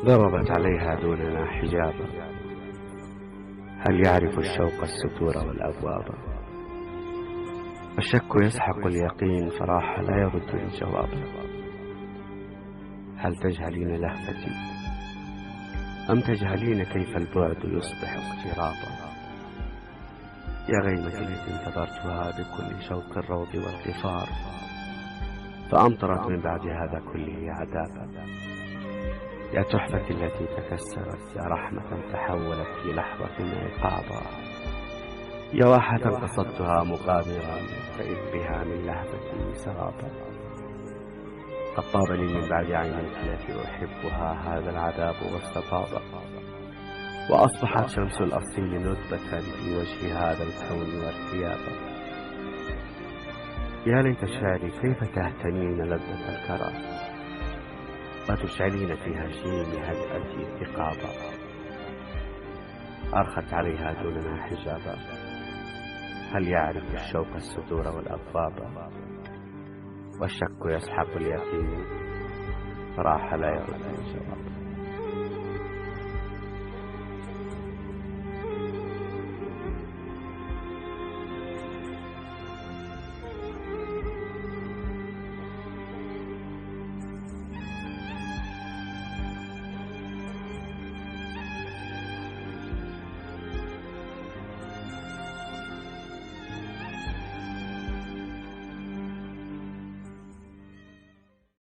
ضربت عليها دوننا حجابا. هل يعرف الشوق الستور والأبواب؟ الشك يسحق اليقين فراح لا يرد لي جوابا. هل تجهلين لهفتي أم تجهلين كيف البعد يصبح اقترابا؟ يا غيمة التي انتظرتها بكل شوق الروض والظفار، فأمطرت من بعد هذا كله عذابا. يا تحفتي التي تكسرت، يا رحمة تحولت في لحظة عقابا. يا واحة قصدتها مغامرا فإذ بها من لهفتي سرابا. قد طاب لي من بعد عينيك التي أحبها هذا العذاب واستطاب، وأصبحت شمس الأصيل ندبة في وجه هذا الكون وارتيابا. يا ليت شعري كيف تهتنين لذة الكرى وتشعلين في هشيم هدأتي ثقابا. أرخت عليها دوننا حجابا. هل يعرف الشوق الستور والأبواب؟ والشك يسحق اليقين فراح لا يرد الجواب.